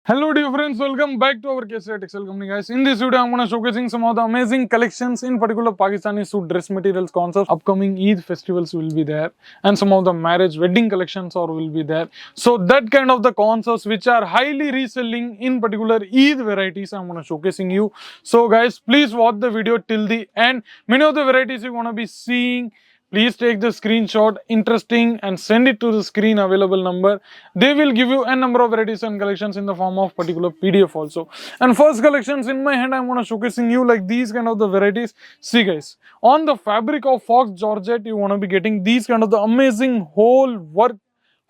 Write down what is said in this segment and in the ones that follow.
Hello dear friends, welcome back to our Kesaria Textile Company guys. In this video, I'm going to showcasing some of the amazing collections, in particular Pakistani suit dress materials concepts. Upcoming Eid festivals will be there and some of the marriage wedding collections will be there. So that kind of the concepts which are highly reselling, in particular Eid varieties, I'm going to showcasing you. So guys, please watch the video till the end. Many of the varieties you're going to be seeing, please take the screenshot, interesting, and send it to the screen available number. They will give you a number of varieties and collections in the form of particular PDF also. And first collections in my hand, I'm going to showcasing you like these kind of the varieties. See guys, on the fabric of fox georgette, you want to be getting these kind of the amazing whole work,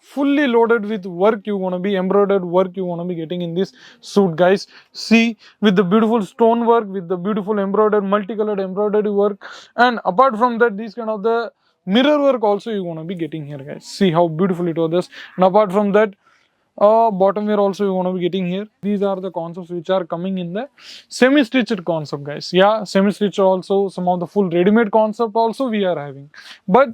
fully loaded with work. You want to be embroidered work you want to be getting in this suit guys. See, with the beautiful stone work, with the beautiful embroidered multicolored embroidery work, and apart from that, these kind of the mirror work also you want to be getting here guys. See how beautiful it was. And apart from that, bottom wear also you want to be getting here. These are the concepts which are coming in the semi-stitched concept guys. Yeah, semi-stitched also, some of the full ready-made concept also we are having, but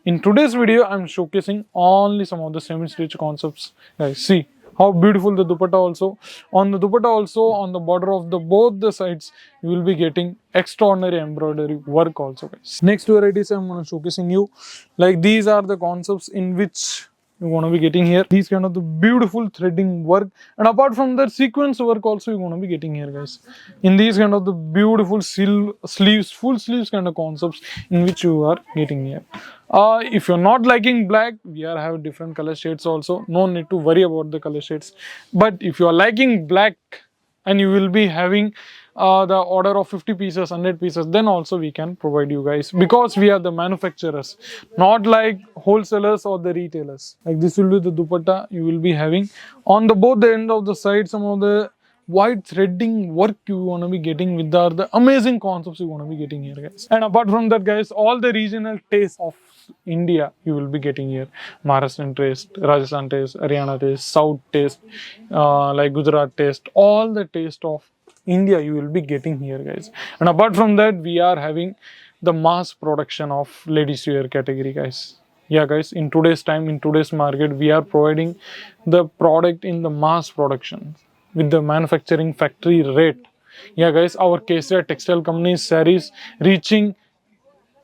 in today's video, I'm showcasing only some of the semi-stitch concepts. Guys, see how beautiful the dupatta also. On the dupatta also, on the border of the both the sides, you will be getting extraordinary embroidery work also, guys. Next varieties I'm going to showcasing you. Like these are the concepts in which you want to be getting here. These kind of the beautiful threading work, and apart from that, sequence work also you want to be getting here guys. In these kind of the beautiful sleeves, full sleeves kind of concepts in which you are getting here. If you're not liking black, we are having different color shades also. No need to worry about the color shades. But if you are liking black and you will be having the order of 50 pieces, 100 pieces, then also we can provide you guys, because we are the manufacturers, not like wholesalers or the retailers. Like this will be the dupatta you will be having. On the both the end of the side, some of the white threading work you want to be getting with the amazing concepts you want to be getting here guys. And apart from that guys, all the regional tastes of India you will be getting here. Maharashtrian taste, Rajasthan taste, Haryana taste, South taste, like Gujarat taste, all the taste of India you will be getting here guys. And apart from that, we are having the mass production of ladies wear category guys. Yeah guys, in today's time, in today's market, we are providing the product in the mass production with the manufacturing factory rate. Yeah guys, our Kesaria Textile Company sarees reaching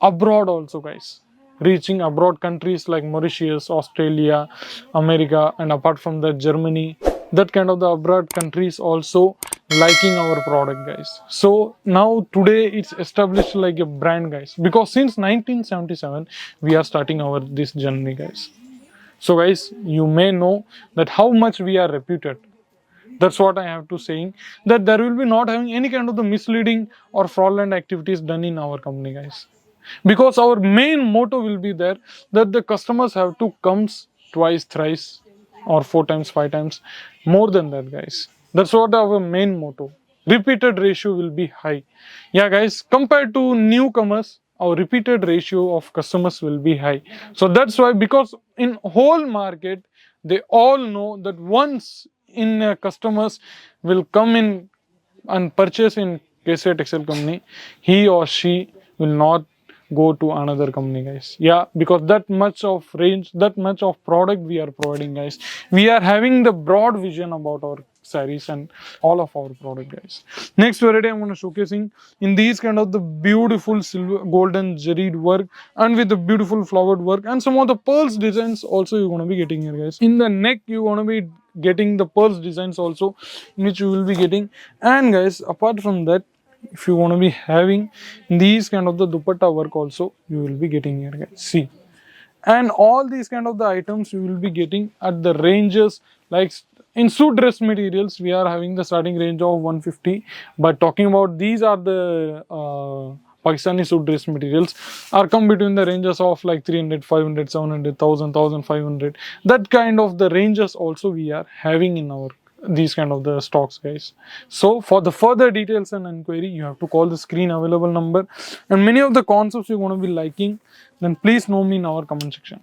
abroad also guys, reaching abroad countries like Mauritius, Australia, America, and apart from that, Germany. That kind of the abroad countries also liking our product guys. So now today it's established like a brand guys, because since 1977 we are starting our this journey guys. So guys, you may know that how much we are reputed. That's what I have to saying, that there will be not having any kind of the misleading or fraudulent activities done in our company guys, because our main motto will be there, that the customers have to comes twice, thrice, or 4 times, 5 times, more than that guys. That's what our main motto. Repeated ratio will be high. Yeah guys, compared to newcomers, our repeated ratio of customers will be high. So that's why, because in whole market they all know that once in customers will come in and purchase in Kesaria Textile Company, he or she will not go to another company guys. Yeah, because that much of range, that much of product we are providing guys. We are having the broad vision about our sarees and all of our product guys. Next variety I'm going to showcasing in these kind of the beautiful silver golden jaried work, and with the beautiful flowered work, and some of the pearls designs also you're going to be getting here guys. In the neck you want to be getting the pearls designs also, which you will be getting. And guys, apart from that, if you want to be having these kind of the dupatta work also, you will be getting here guys. See, and all these kind of the items you will be getting at the ranges, like in suit dress materials we are having the starting range of 150, but talking about these are the Pakistani suit dress materials are come between the ranges of like 300, 500, 700, 1000, 1500. That kind of the ranges also we are having in our these kind of the stocks guys. So for the further details and inquiry, you have to call the screen available number, and many of the concepts you're going to be liking, then please know me in our comment section.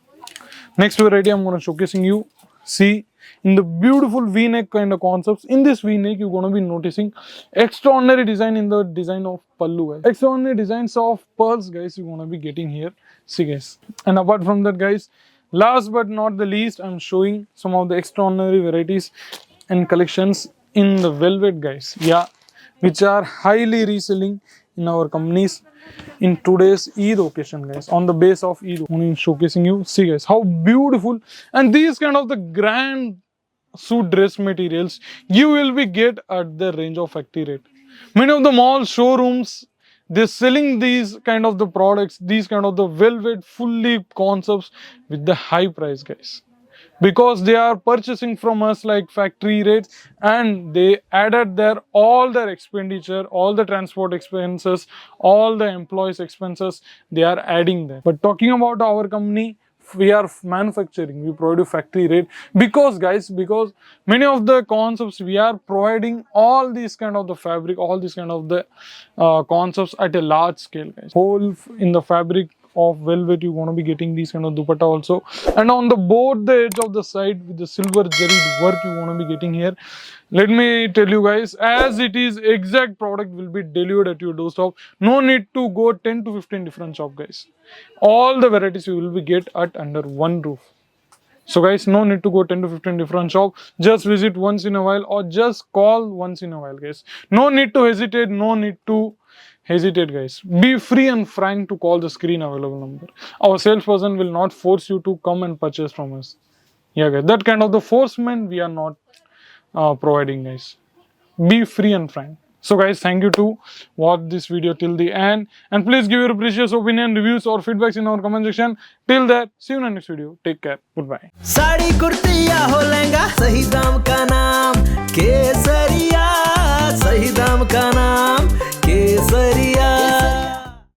Next variety I'm going to showcasing you. See, in the beautiful v-neck kind of concepts, in this v-neck you're going to be noticing extraordinary design in the design of pallu guys. Extraordinary designs of pearls guys you're going to be getting here. See guys, and apart from that guys, last but not the least, I'm showing some of the extraordinary varieties and collections in the velvet, guys. Yeah, which are highly reselling in our companies in today's Eid occasion, guys. On the base of Eid, only showcasing you. See, guys, how beautiful, and these kind of the grand suit dress materials you will be get at the range of factory rate. Many of the mall showrooms, they're selling these kind of the products, these kind of the velvet fully concepts with the high price, guys, because they are purchasing from us like factory rates, and they added their all their expenditure, all the transport expenses, all the employees expenses, they are adding there. But talking about our company, we are manufacturing, we provide factory rate, because guys, because many of the concepts we are providing all these kind of the fabric, all these kind of the concepts at a large scale, guys. Whole in the fabric of velvet, you're going to be getting these kind of dupatta also, and on the both the edge of the side with the silver jari work you want to be getting here. Let me tell you guys, as it is exact product will be delivered at your doorstep. No need to go 10 to 15 different shop, guys. All the varieties you will be get at under one roof. So guys, no need to go 10 to 15 different shop. Just visit once in a while or just call once in a while, guys. No need to hesitate, no need to hesitate, guys. Be free and frank to call the screen available number. Our salesperson will not force you to come and purchase from us. Yeah, guys, that kind of the forcement we are not providing, guys. Be free and frank. So guys, thank you to watch this video till the end, and please give your precious opinion, reviews or feedbacks in our comment section. Till that, see you in the next video. Take care. Goodbye.